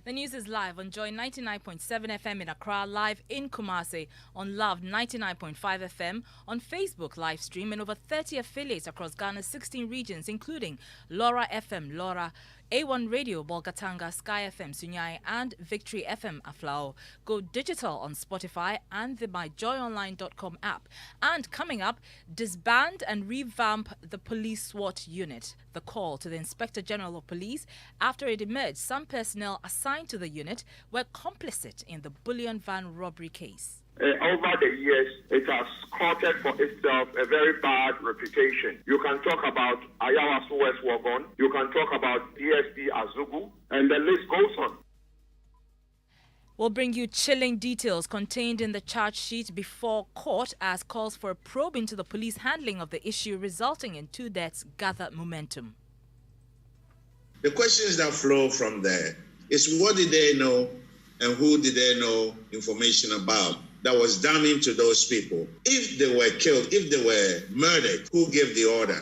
The news is live on Joy99.7 FM in Accra, live in Kumasi, on Love 99.5 FM, on Facebook live stream, and over 30 affiliates across Ghana's 16 regions, including Laura FM, Laura, A1 Radio, Bolgatanga, Sky FM, Sunyai, and Victory FM, Aflao. Go digital on Spotify and the myjoyonline.com app. And coming up, disband and revamp the police SWAT unit. The call to the Inspector General of Police after it emerged some personnel assigned to the unit were complicit in the bullion van robbery case. Over the years, it has courted for itself a very bad reputation. You can talk about Ayawaso West Wagon, you can talk about DSP Azugu, and the list goes on. We'll bring you chilling details contained in the charge sheet before court as calls for a probe into the police handling of the issue resulting in 2 deaths gather momentum. The questions that flow from there is what did they know and who did they know information about that was damning to those people? If they were killed, if they were murdered, who gave the order?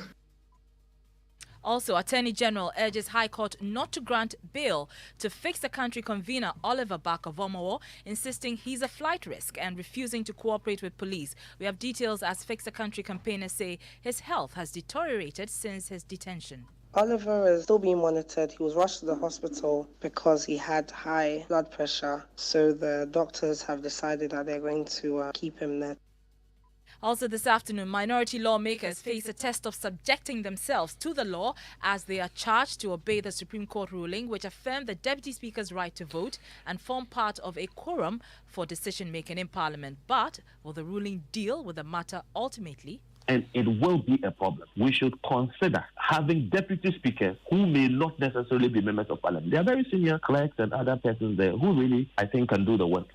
Also, Attorney General urges High Court not to grant bail to Fix the Country convener Oliver Barker-Vomowo, insisting he's a flight risk and refusing to cooperate with police. We have details as Fix the Country campaigners say his health has deteriorated since his detention. Oliver is still being monitored. He was rushed to the hospital because he had high blood pressure. So the doctors have decided that they're going to keep him there. Also this afternoon, minority lawmakers face a test of subjecting themselves to the law as they are charged to obey the Supreme Court ruling which affirmed the Deputy Speaker's right to vote and form part of a quorum for decision-making in Parliament. But will the ruling deal with the matter ultimately? And it will be a problem. We should consider having deputy speakers who may not necessarily be members of parliament. There are very senior clerks and other persons there who really, I think, can do the work.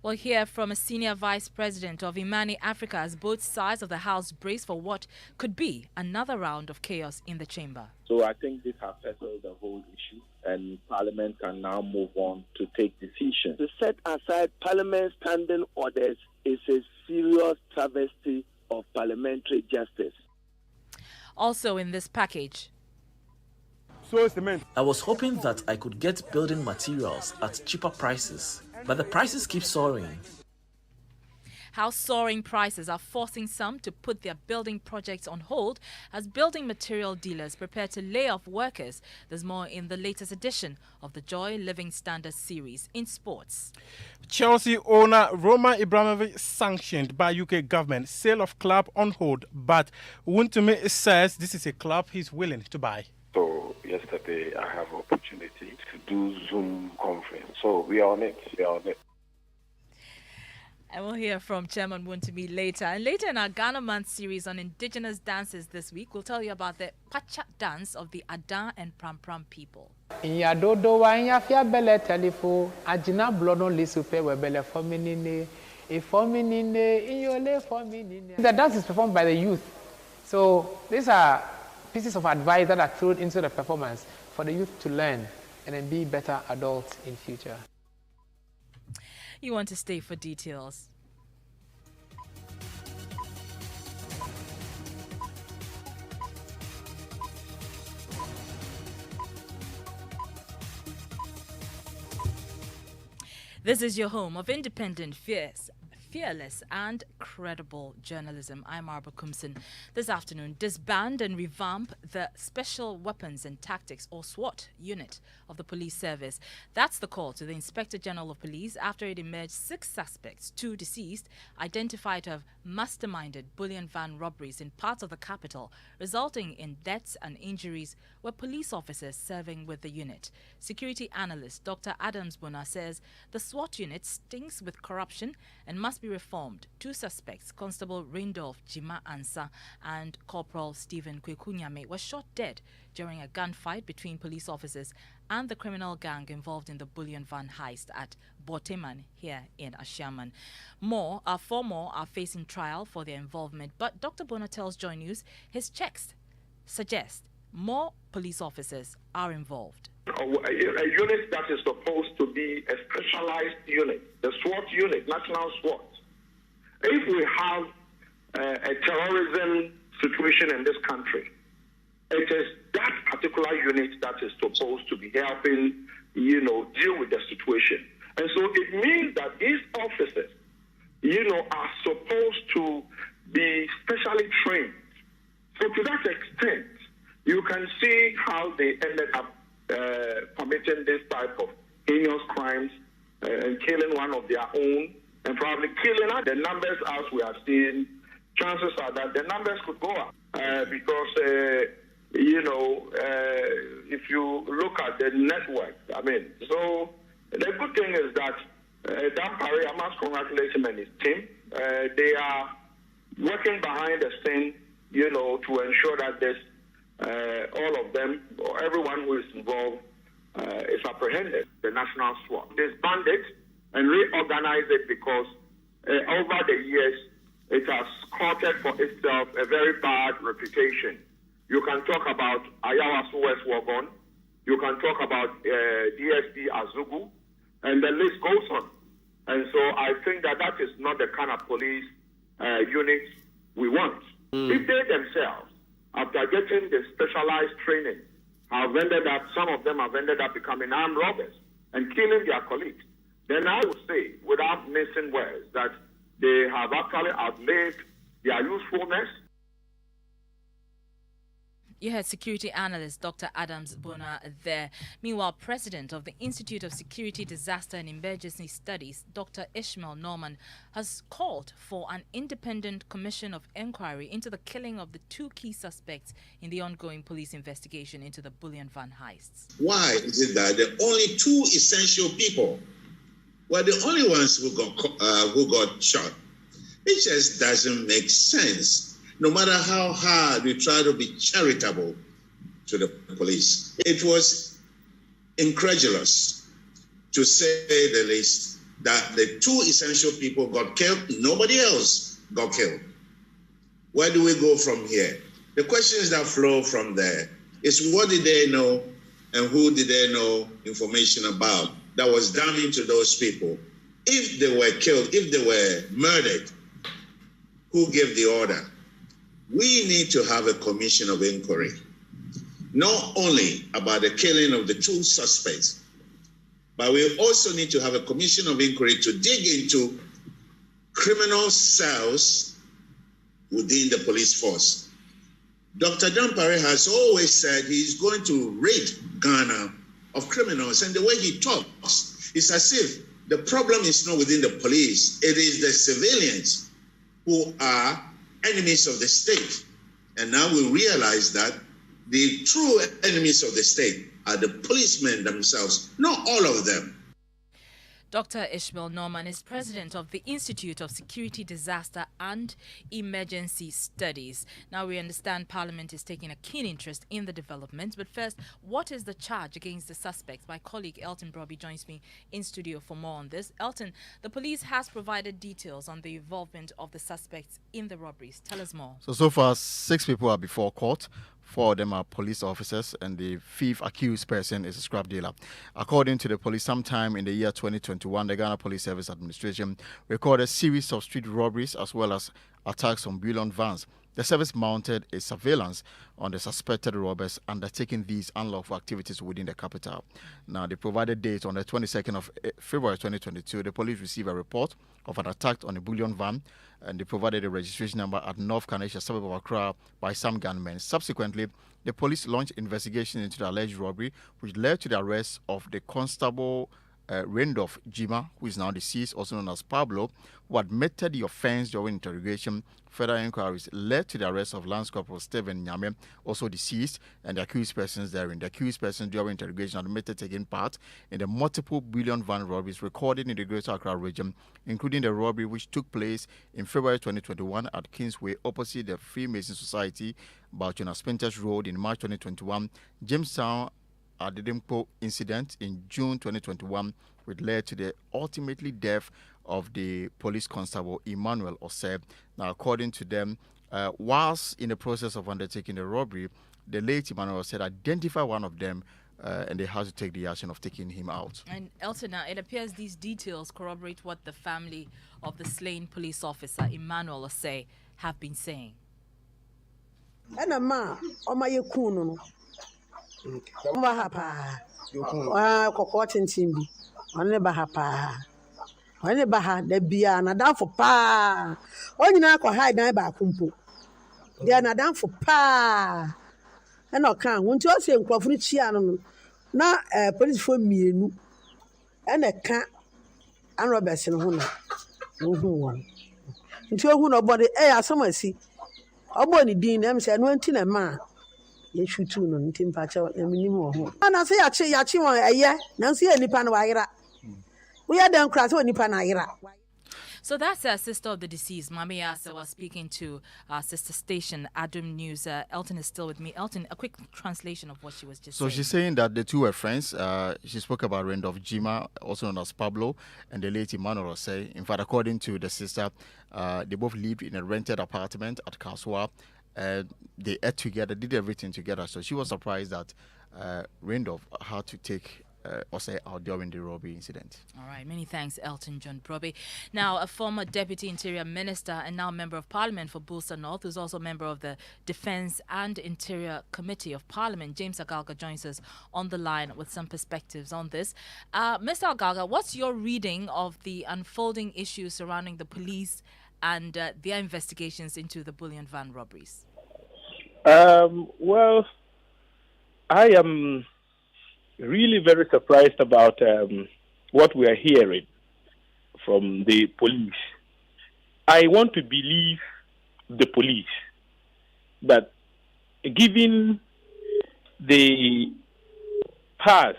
We'll hear from a senior vice president of Imani Africa as both sides of the House brace for what could be another round of chaos in the chamber. So I think this has settled the whole issue and Parliament can now move on to take decisions. To set aside Parliament standing orders is a serious travesty of parliamentary justice. Also in this package, I was hoping that I could get building materials at cheaper prices, but the prices keep soaring. How soaring prices are forcing some to put their building projects on hold as building material dealers prepare to lay off workers. There's more in the latest edition of the Joy Living Standards series in sports. Chelsea owner Roman Abramovich sanctioned by UK government sale of club on hold, but Wuntumi says this is a club he's willing to buy. So yesterday I have opportunity to do Zoom conference. So we are on it. And we'll hear from Chairman Wuntumi later. And later in our Ghana Month series on indigenous dances this week, we'll tell you about the Pacha dance of the Adan and Pram Pram people. The dance is performed by the youth. So these are pieces of advice that are thrown into the performance for the youth to learn and then be better adults in future. You want to stay for details. This is your home of independent, fearless and credible journalism. I'm Arba Kumson. This afternoon, disband and revamp the Special Weapons and Tactics, or SWAT, unit of the police service. That's the call to the Inspector General of Police after it emerged 6 suspects, 2 deceased, identified to have masterminded bullion van robberies in parts of the capital, resulting in deaths and injuries were police officers serving with the unit. Security analyst Dr. Adams Bona says the SWAT unit stinks with corruption and must be reformed. 2 suspects, Constable Randolph Jima Ansa and Corporal Stephen Kwekunyame, were shot dead during a gunfight between police officers and the criminal gang involved in the bullion van heist at Boteman here in Ashaman. 4 more are facing trial for their involvement, but Dr. Bona tells Joy News his checks suggest more police officers are involved. A unit that is supposed to be a specialized unit, the SWAT unit, National SWAT. If we have a terrorism situation in this country, it is that particular unit that is supposed to be helping deal with the situation. And so it means that these officers, are supposed to be specially trained. So to that extent, you can see how they ended up committing this type of heinous crimes and killing one of their own and probably killing her. The numbers, as we are seeing, chances are that the numbers could go up because, if you look at the network, so the good thing is that Dampare, I must congratulate him and his team. They are working behind the scene, to ensure that this, all of them, or everyone who is involved, is apprehended. The National SWAT disband it and reorganize it because over the years, it has courted for itself a very bad reputation. You can talk about Ayawaso West Wagon, you can talk about DSP Azugu, and the list goes on. And so I think that is not the kind of police unit we want. If they themselves, after getting the specialized training, some of them have ended up becoming armed robbers and killing their colleagues, then I would say, without missing words, that they have actually outlived their usefulness. You heard security analyst Dr. Adams Bona there. Meanwhile, president of the Institute of Security, Disaster and Emergency Studies, Dr. Ishmael Norman, has called for an independent commission of inquiry into the killing of the two key suspects in the ongoing police investigation into the bullion van heists. Why is it that the only two essential people were the only ones who got shot? It just doesn't make sense. No matter how hard we try to be charitable to the police. It was incredulous, to say the least, that the two essential people got killed, nobody else got killed. Where do we go from here? The questions that flow from there is, what did they know and who did they know information about that was damning to those people? If they were killed, if they were murdered, who gave the order? We need to have a commission of inquiry, not only about the killing of the two suspects, but we also need to have a commission of inquiry to dig into criminal cells within the police force. Dr. Dampare has always said he's going to rid Ghana of criminals, and the way he talks is as if the problem is not within the police, it is the civilians who are enemies of the state. And now we realize that the true enemies of the state are the policemen themselves, not all of them. Dr. Ishmael Norman is president of the Institute of Security, Disaster and Emergency Studies. Now we understand Parliament is taking a keen interest in the development. But first, what is the charge against the suspects? My colleague Elton Broby joins me in studio for more on this. Elton, the police has provided details on the involvement of the suspects in the robberies. Tell us more. So far, 6 people are before court. 4 of them are police officers, and the 5th accused person is a scrap dealer. According to the police, sometime in the year 2021, the Ghana Police Service Administration recorded a series of street robberies as well as attacks on bullion vans. The service mounted a surveillance on the suspected robbers undertaking these unlawful activities within the capital. Now, they provided dates on the 22nd of February 2022. The police received a report of an attack on a bullion van, and they provided a registration number at North Kanesha, suburb of Accra, by some gunmen. Subsequently, the police launched investigation into the alleged robbery, which led to the arrest of the constable Randolph Jima, who is now deceased, also known as Pablo, who admitted the offense during interrogation. Further inquiries led to the arrest of Lance Corporal Stephen Nyame, also deceased, and the accused persons therein. The accused person during interrogation admitted taking part in the multiple bullion van robberies recorded in the Greater Accra region, including the robbery which took place in February 2021 at Kingsway opposite the Freemason Society, Bauchona Spinters Road in March 2021, Jamestown Adedimpo incident in June 2021, which led to the ultimately death of the police constable Emmanuel Oseb. Now, according to them, whilst in the process of undertaking the robbery, the late Emmanuel Oseb identified one of them, and they had to take the action of taking him out. And Elton, it appears these details corroborate what the family of the slain police officer Emmanuel Oseb have been saying. Bahapa. Cocoa Timby. Only Bahapa. Only Baha, the beer, and a down for pa. Only now go hide down by Kumpo. They are not down for pa. And I can't. Won't you say Crawford Chiano? Now, police for me, and a cat and Roberts in Hona. One. Into a wound body, someone see. A body dean, them say, no tin a man. You should tune on Tim Patcher and minimum. And I say, Yachi, a year, Nancy, any panwaira. We are done crass when Nipanaira. So that's a sister of the deceased, Mami Asa, was speaking to our sister station, Adam News. Elton is still with me. Elton, a quick translation of what she was just saying. So she's saying that the two were friends. She spoke about Randolph Jima, also known as Pablo, and the late Emmanuel Osei. In fact, according to the sister, they both lived in a rented apartment at Kaswa. They ate together, did everything together. So she was surprised that Randolph had to take Osei out during the robbery incident. All right, many thanks, Elton John Probe. Now, a former Deputy Interior Minister and now Member of Parliament for Bulsa North, who's also a member of the Defence and Interior Committee of Parliament, James Agalga, joins us on the line with some perspectives on this. Mr. Agalga, what's your reading of the unfolding issues surrounding the police and their investigations into the bullion van robberies? Well, I am really very surprised about what we are hearing from the police. I want to believe the police, but given the past,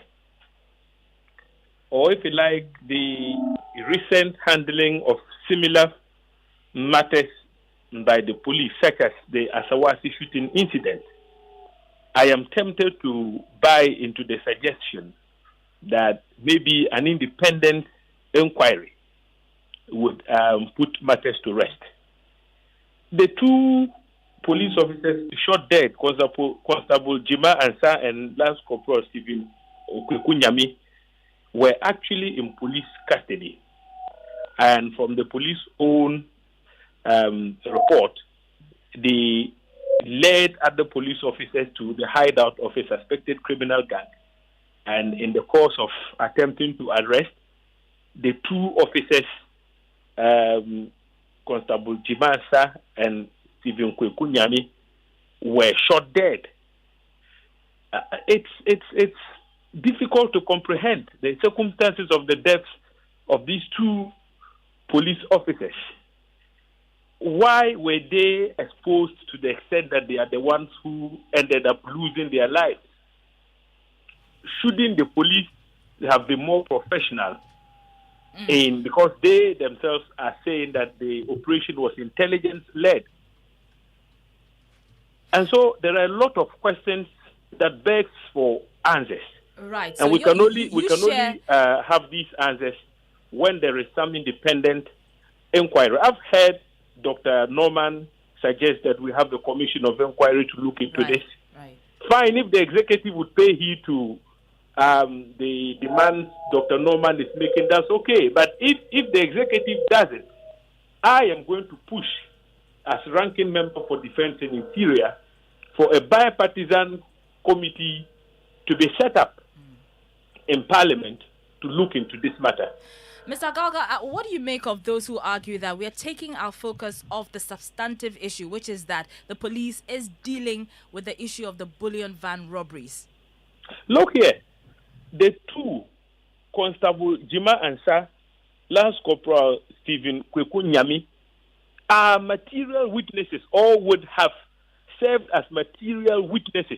or if you like, the recent handling of similar matters by the police, such as the Asawasi shooting incident, I am tempted to buy into the suggestion that maybe an independent inquiry would put matters to rest. The two police officers shot dead, Constable Jima Ansa and Lance Corporal Stephen Okwekunyami, were actually in police custody. And from the police own report, the led other police officers to the hideout of a suspected criminal gang, and in the course of attempting to arrest, the two officers, Constable Jimansa and Stephen Kwekunyami, were shot dead. It's difficult to comprehend the circumstances of the deaths of these two police officers. Why were they exposed to the extent that they are the ones who ended up losing their lives? Shouldn't the police have been more professional because they themselves are saying that the operation was intelligence-led? And so there are a lot of questions that begs for answers. Right. And so we can only have these answers when there is some independent inquiry. I've heard Dr. Norman suggest that we have the Commission of Inquiry to look into this. Right. Fine, if the executive would pay heed to the demands Dr. Norman is making, that's okay. But if the executive doesn't, I am going to push as ranking member for Defense and Interior for a bipartisan committee to be set up in Parliament to look into this matter. Mr. Agalga, what do you make of those who argue that we are taking our focus off the substantive issue, which is that the police is dealing with the issue of the bullion van robberies? Look here, the two, Constable Jima Ansa, Lance Corporal Stephen Kwekunyami, are material witnesses, or would have served as material witnesses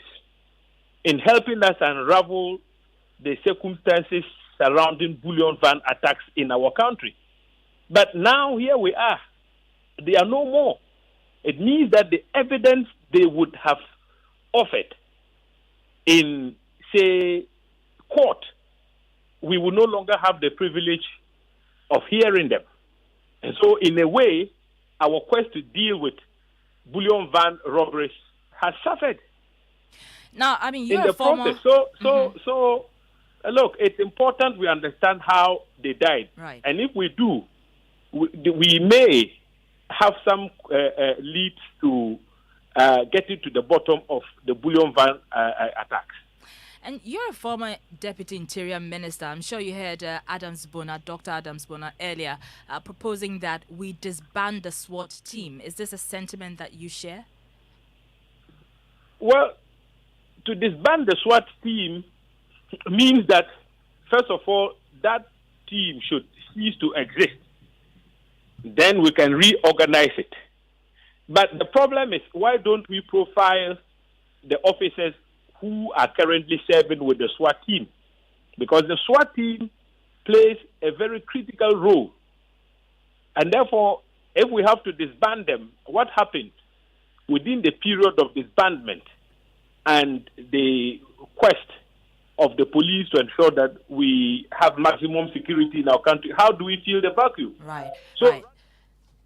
in helping us unravel the circumstances surrounding bullion van attacks in our country. But now here we are. They are no more. It means that the evidence they would have offered in, say, court, we will no longer have the privilege of hearing them. And so, in a way, our quest to deal with bullion van robberies has suffered. Now, I mean, you're in the a former... process. So, look, it's important we understand how they died. Right. And if we do, we may have some leads to getting to the bottom of the bullion van attacks. And you're a former Deputy Interior Minister. I'm sure you heard Dr. Adams Bona earlier proposing that we disband the SWAT team. Is this a sentiment that you share? Well, to disband the SWAT team means that, first of all, that team should cease to exist. Then we can reorganize it. But the problem is, why don't we profile the officers who are currently serving with the SWAT team? Because the SWAT team plays a very critical role. And therefore, if we have to disband them, what happens within the period of disbandment and the quest of the police to ensure that we have maximum security in our country? How do we fill the vacuum? Right. So, right.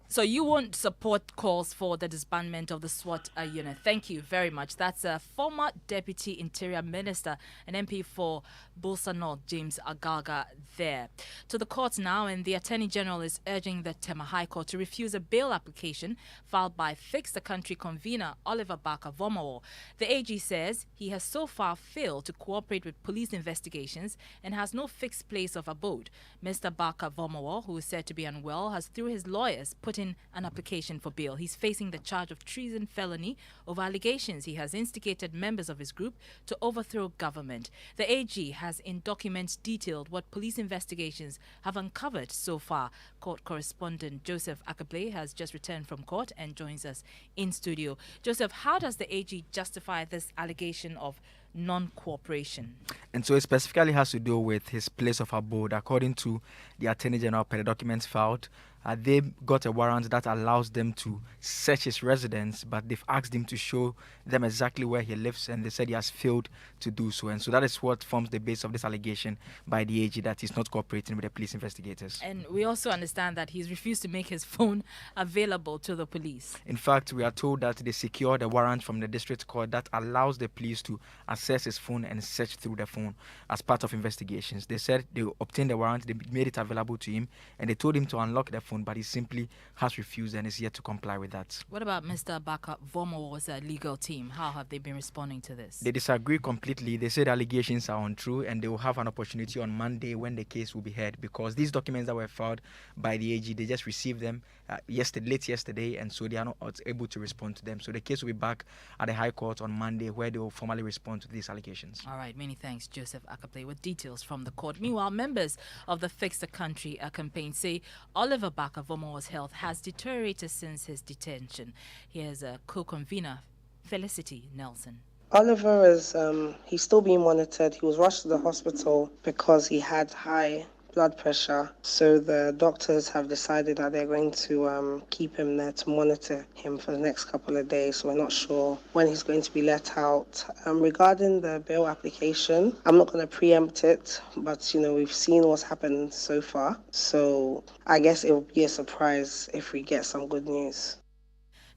So you won't support calls for the disbandment of the SWAT unit. Thank you very much. That's a former Deputy Interior Minister and MP for Bulsa North, James Agaga, there. To the courts now, and the Attorney General is urging the Tema High Court to refuse a bail application filed by Fix the Country convener Oliver Barker-Vormawor. The AG says he has so far failed to cooperate with police investigations and has no fixed place of abode. Mr. Barker-Vormawor, who is said to be unwell, has through his lawyers put in an application for bail. He's facing the charge of treason felony over allegations he has instigated members of his group to overthrow government. The AG has in documents detailed what police investigations have uncovered so far. Court correspondent Joseph Akable has just returned from court and joins us in studio. Joseph, how does the AG justify this allegation of non-cooperation? And so it specifically has to do with his place of abode. According to the Attorney General, per the documents filed, they got a warrant that allows them to search his residence, but they've asked him to show them exactly where he lives, and they said he has failed to do so. And so that is what forms the base of this allegation by the AG, that he's not cooperating with the police investigators. And we also understand that he's refused to make his phone available to the police. In fact, we are told that they secured a warrant from the district court that allows the police to access his phone and search through the phone as part of investigations. They said they obtained the warrant, they made it available to him, and they told him to unlock the phone, but he simply has refused and is yet to comply with that. What about Mr. Barker-Vormawor's legal team? How have they been responding to this? They disagree completely. They say the allegations are untrue, and they will have an opportunity on Monday when the case will be heard, because these documents that were filed by the AG, they just received them late yesterday, and so they are not able to respond to them. So the case will be back at the High Court on Monday, where they will formally respond to these allegations. All right, many thanks, Joseph Akaple, with details from the court. Meanwhile, members of the Fix the Country campaign say Oliver Barker-Vormawor's health has deteriorated since his detention. Here's a co-convener, Felicity Nelson. Oliver is he's still being monitored. He was rushed to the hospital because he had high blood pressure. So the doctors have decided that they're going to keep him there to monitor him for the next couple of days. So we're not sure when he's going to be let out. Regarding the bail application, I'm not going to preempt it, but we've seen what's happened so far. So I guess it will be a surprise if we get some good news.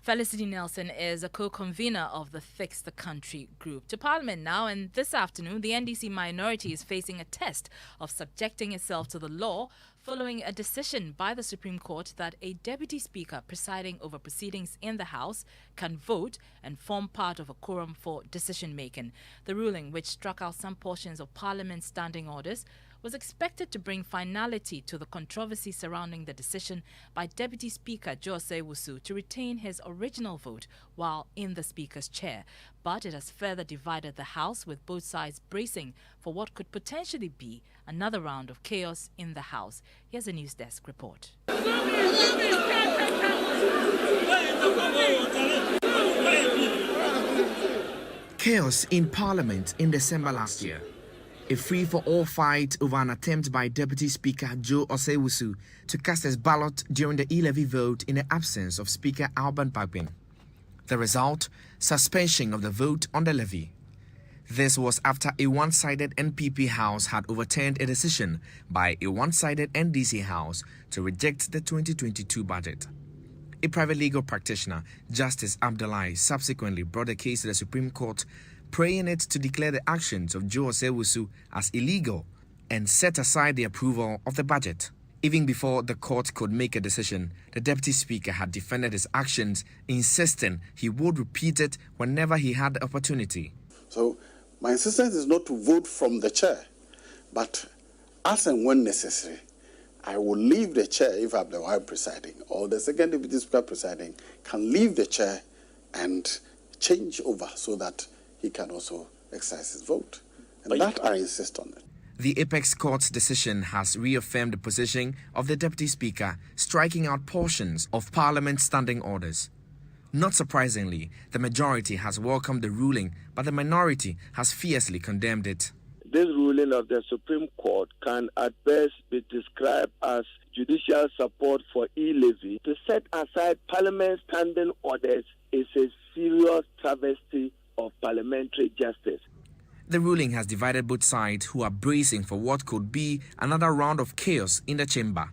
Felicity Nelson is a co-convener of the Fix the Country group. To Parliament now, and this afternoon, the NDC minority is facing a test of subjecting itself to the law following a decision by the Supreme Court that a deputy speaker presiding over proceedings in the House can vote and form part of a quorum for decision-making. The ruling, which struck out some portions of Parliament's standing orders, was expected to bring finality to the controversy surrounding the decision by Deputy Speaker Joe Osei-Owusu to retain his original vote while in the Speaker's chair. But it has further divided the House, with both sides bracing for what could potentially be another round of chaos in the House. Here's a News Desk report. Chaos in Parliament in December last year. A free-for-all fight over an attempt by Deputy Speaker Joe Osei-Owusu to cast his ballot during the e-levy vote in the absence of Speaker Alban Bagbin. The result? Suspension of the vote on the levy. This was after a one-sided NPP House had overturned a decision by a one-sided NDC House to reject the 2022 budget. A private legal practitioner, Justice Abdullahi, subsequently brought the case to the Supreme Court, praying it to declare the actions of Joe Osei-Owusu as illegal and set aside the approval of the budget. Even before the court could make a decision, the Deputy Speaker had defended his actions, insisting he would repeat it whenever he had the opportunity. So My insistence is not to vote from the chair, but as and when necessary, I will leave the chair if I'm the one presiding, or the second deputy speaker presiding can leave the chair and change over so that he can also exercise his vote. And that I insist on it. The Apex Court's decision has reaffirmed the position of the Deputy Speaker, striking out portions of Parliament's standing orders. Not surprisingly, the majority has welcomed the ruling, but the minority has fiercely condemned it. This ruling of the Supreme Court can at best be described as judicial support for e-levy. To set aside Parliament's standing orders is a serious travesty of parliamentary justice. The ruling has divided both sides, who are bracing for what could be another round of chaos in the chamber.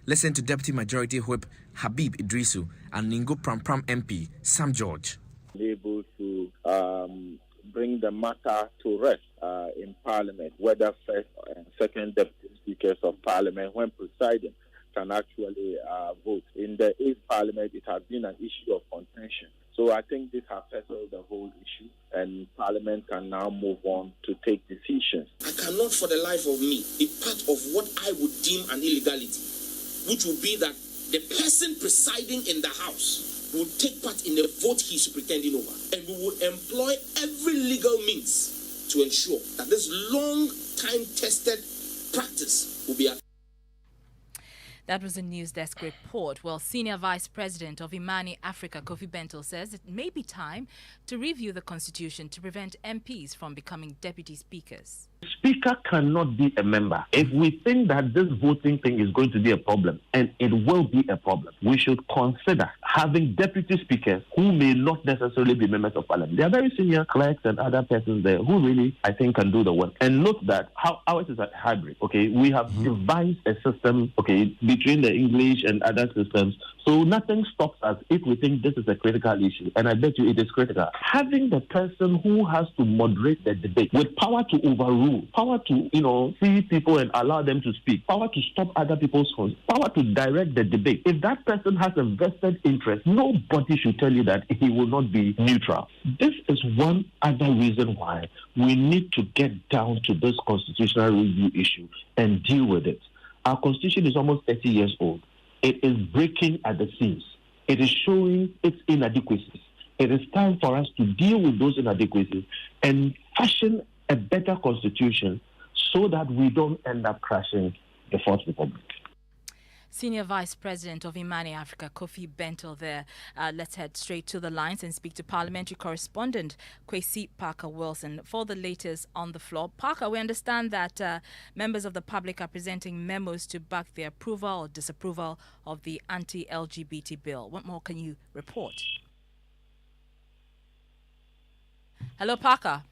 Listen to Deputy Majority Whip Habib Idrisu and Ningo Prampram MP Sam George. Able to bring the matter to rest in Parliament, whether first and second deputy speakers of Parliament, when presiding, can actually vote. In the 8th Parliament, it has been an issue of contention. So I think this has settled the whole issue, and Parliament can now move on to take decisions. I cannot for the life of me be part of what I would deem an illegality, which would be that the person presiding in the House will take part in the vote he's pretending over, and we will employ every legal means to ensure that this long time tested practice will be That was a News Desk report. Well, Senior Vice President of Imani Africa, Kofi Bento, says it may be time to review the Constitution to prevent MPs from becoming deputy speakers. Speaker cannot be a member. If we think that this voting thing is going to be a problem, and it will be a problem, we should consider having deputy speakers who may not necessarily be members of Parliament. There are very senior clerks and other persons there who really, I think, can do the work. And note that ours is a hybrid, okay? We have devised a system, okay, between the English and other systems. So nothing stops us if we think this is a critical issue. And I bet you it is critical. Having the person who has to moderate the debate with power to overrule, power to, see people and allow them to speak, power to stop other people's phones, power to direct the debate. If that person has a vested interest, nobody should tell you that he will not be neutral. This is one other reason why we need to get down to this constitutional review issue and deal with it. Our constitution is almost 30 years old. It is breaking at the seams. It is showing its inadequacies. It is time for us to deal with those inadequacies and fashion a better constitution so that we don't end up crashing the Fourth Republic. Senior Vice President of Imani Africa, Kofi Bento there. Let's head straight to the lines and speak to parliamentary correspondent Kwesi Parker-Wilson for the latest on the floor. Parker, we understand that members of the public are presenting memos to back their approval or disapproval of the anti-LGBT bill. What more can you report? Hello, Parker.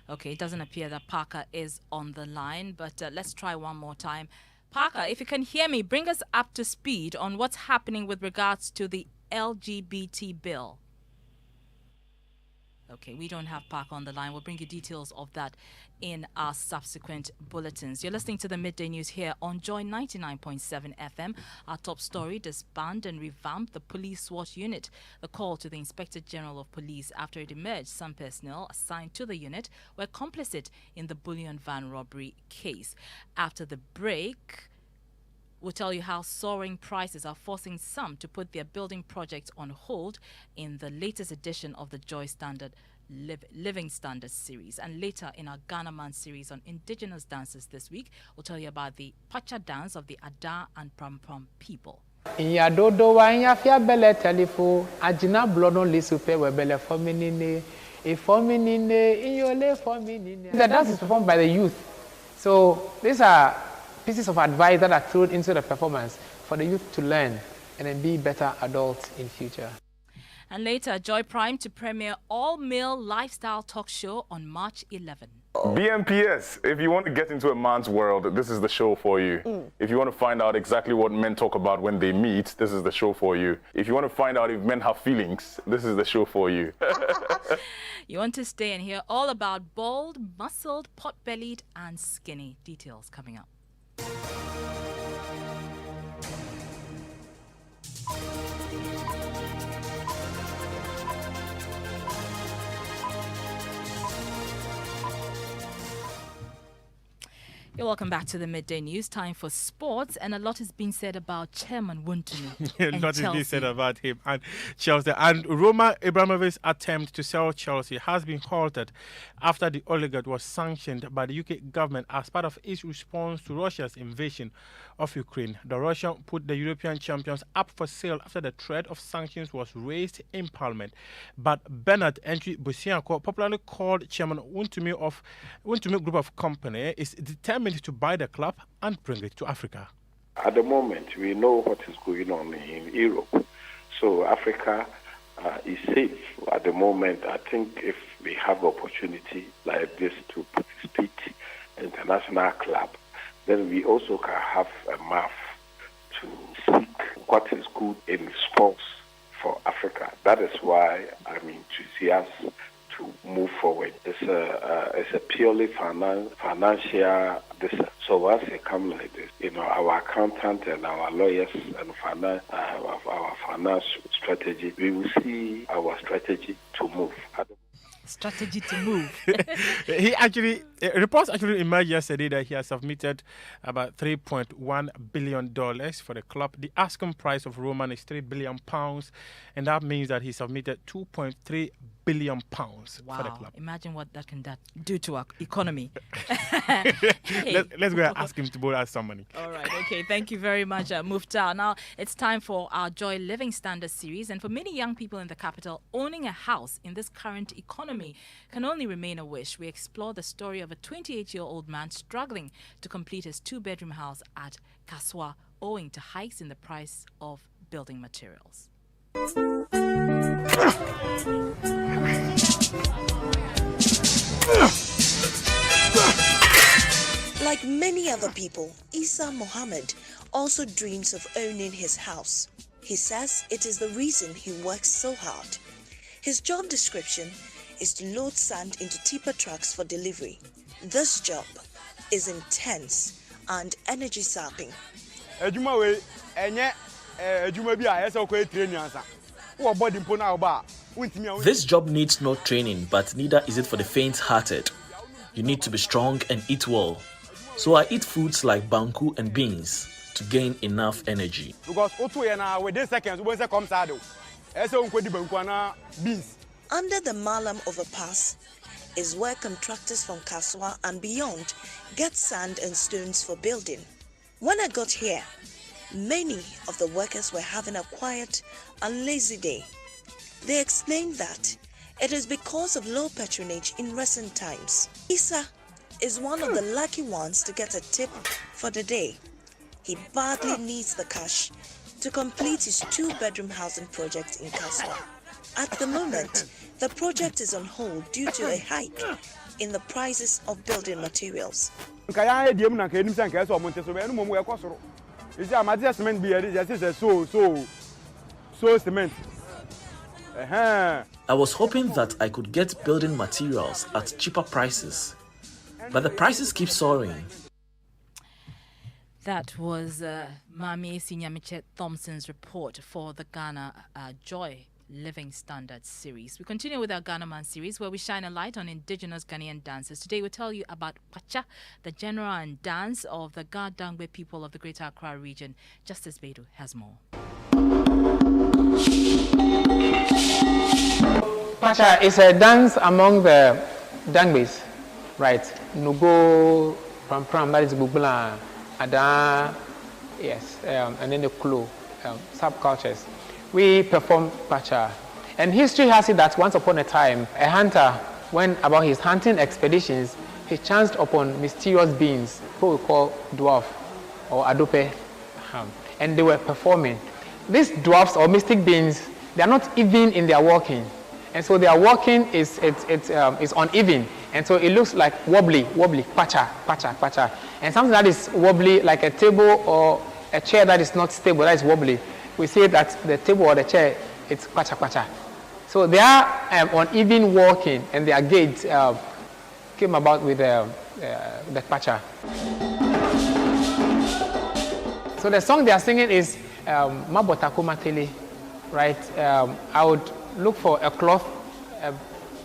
Okay, it doesn't appear that Parker is on the line, but let's try one more time. Parker, if you can hear me, bring us up to speed on what's happening with regards to the LGBT bill. Okay, we don't have Parker on the line. We'll bring you details of that in our subsequent bulletins. You're listening to the Midday News here on Joy99.7 FM. Our top story: disband and revamp the police SWAT unit. The call to the Inspector General of Police after it emerged some personnel assigned to the unit were complicit in the bullion van robbery case. After the break, we'll tell you how soaring prices are forcing some to put their building projects on hold in the latest edition of the Joy Living Standards series. And later in our Ghana Man series on indigenous dances this week, we'll tell you about the Pacha dance of the Ada and Pram Pram people. In ya dodo wa in ya fia bele telefo ajina blono lisupe we bele fominine e fominine in your le fominine. The dance is performed by the youth. So these are pieces of advice that are thrown into the performance for the youth to learn and then be better adults in future. And later, Joy Prime to premiere all-male lifestyle talk show on March 11. BMPS, if you want to get into a man's world, this is the show for you. If you want to find out exactly what men talk about when they meet, this is the show for you. If you want to find out if men have feelings, this is the show for you. You want to stay and hear all about bald, muscled, pot-bellied, and skinny. Details coming up. You're welcome back to the Midday News. Time for sports, and a lot is being said about Chairman Wuntumi. A lot is being said about him and Chelsea. And Roman Abramovich's attempt to sell Chelsea has been halted after the oligarch was sanctioned by the UK government as part of its response to Russia's invasion of Ukraine. The Russian put the European champions up for sale after the threat of sanctions was raised in Parliament. But Bernard Entry Busianko, popularly called Chairman Wuntumi of Wuntumi Group of Company, is determined to buy the club and bring it to Africa. At the moment, we know what is going on in Europe. So Africa is safe. At the moment, I think if we have opportunity like this to participate in the international club, then we also can have a map to seek what is good in sports for Africa. That is why I'm enthusiastic to move forward. It's a purely financial business. So once it comes like this, our accountant and our lawyers and our finance strategy, we will see our strategy to move. Strategy to move. Reports actually emerged yesterday that he has submitted about $3.1 billion for the club. The asking price of Roman is £3 billion, and that means that he submitted £2.3 billion for the club. Imagine what that can do to our economy. Let's go and ask him to borrow us some money. All right, okay. Thank you very much, Muftar. Now, it's time for our Joy Living Standards series. And for many young people in the capital, owning a house in this current economy can only remain a wish. We explore the story of a 28-year-old man struggling to complete his 2-bedroom house at Kaswa, owing to hikes in the price of building materials. Like many other people, Isa Mohammed also dreams of owning his house. He says it is the reason he works so hard. His job description is to load sand into tipper trucks for delivery. This job is intense and energy sapping. This job needs no training, but neither is it for the faint-hearted. You need to be strong and eat well. So I eat foods like banku and beans to gain enough energy. Under the Malam overpass is where contractors from Kaswa and beyond get sand and stones for building. When I got here, many of the workers were having a quiet and lazy day. They explained that it is because of low patronage in recent times. Isa is one of the lucky ones to get a tip for the day. He badly needs the cash to complete his 2-bedroom housing project in Kaswa. At the moment, the project is on hold due to a hike in the prices of building materials. I was hoping that I could get building materials at cheaper prices, but the prices keep soaring. That was Mami Sinyamiche Thompson's report for the Ghana Joy Living Standards series. We continue with our Ghana Man series, where we shine a light on indigenous Ghanaian dances. Today we'll tell you about Pacha, the genre and dance of the Ga-Dangbe people of the Greater Accra region. Justice Bedu has more. Pacha is a dance among the Dangbes, right? Nugo, Pram, that is Bubula, Ada, yes, and then the Kulu, subcultures. We perform Pacha. And history has it that once upon a time, a hunter, when about his hunting expeditions, he chanced upon mysterious beings, who we call dwarf or adope, and they were performing. These dwarfs or mystic beings, they are not even in their walking. And so their walking is uneven. And so it looks like wobbly, Pacha. And something that is wobbly, like a table or a chair that is not stable, that is wobbly. We say that the table or the chair, it's Pacha. So they are uneven walking, and their gait came about with the Pacha. So the song they are singing is Mabotako Matele, right? I would look for a cloth,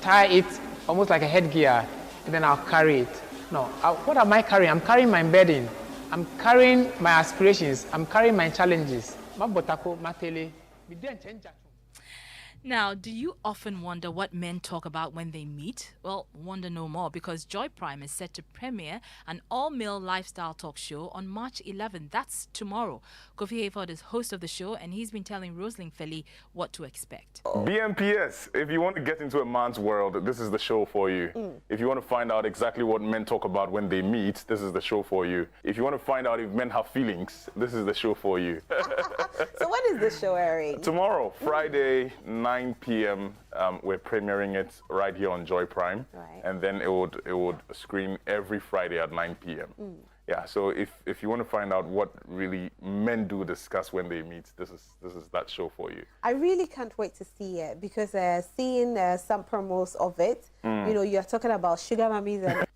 tie it almost like a headgear, and then I'll carry it. No, what am I carrying? I'm carrying my burden. I'm carrying my aspirations. I'm carrying my challenges. Now, do you often wonder what men talk about when they meet? Well, wonder no more, because Joy Prime is set to premiere an all-male lifestyle talk show on March 11th. That's tomorrow. Kofi Hayford is host of the show, and he's been telling Rosalind Feli what to expect. BMPS, if you want to get into a man's world, this is the show for you. If you want to find out exactly what men talk about when they meet, this is the show for you. If you want to find out if men have feelings, this is the show for you. So when is the show airing? Tomorrow, Friday, 9 p.m. We're premiering it right here on Joy Prime, and then it would screen every Friday at 9 p.m. Yeah, so if you want to find out what really men do discuss when they meet, this is that show for you. I really can't wait to see it, because seeing some promos of it, you know, you're talking about sugar mummies and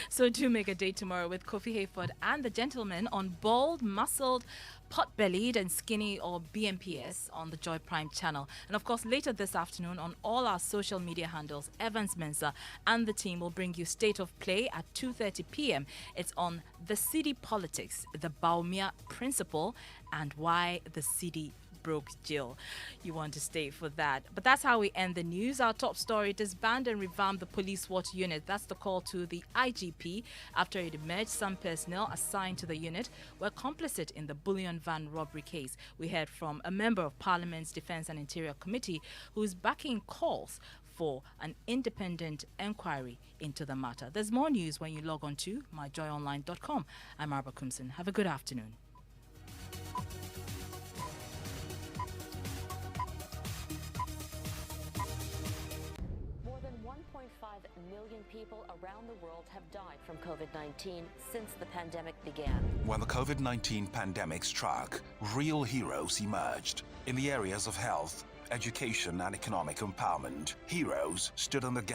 So do make a date tomorrow with Kofi Hayford and the gentleman on Bold, Muscled, Pot-Bellied and Skinny, or BMPS, on the Joy Prime channel. And of course, later this afternoon on all our social media handles, Evans Mensah and the team will bring you State of Play at 2:30 p.m. It's on the city politics, the Baumia principle, and why the city broke Jill. You want to stay for that. But that's how we end the news. Our top story: disband and revamp the police SWAT unit. That's the call to the IGP after it emerged some personnel assigned to the unit were complicit in the bullion van robbery case. We heard from a member of Parliament's Defence and Interior Committee who's backing calls for an independent inquiry into the matter. There's more news when you log on to myjoyonline.com. I'm Arba Kumson. Have a good afternoon. Million people around the world have died from COVID-19 since the pandemic began. When the COVID-19 pandemic struck, real heroes emerged. In the areas of health, education, and economic empowerment, heroes stood on the gap.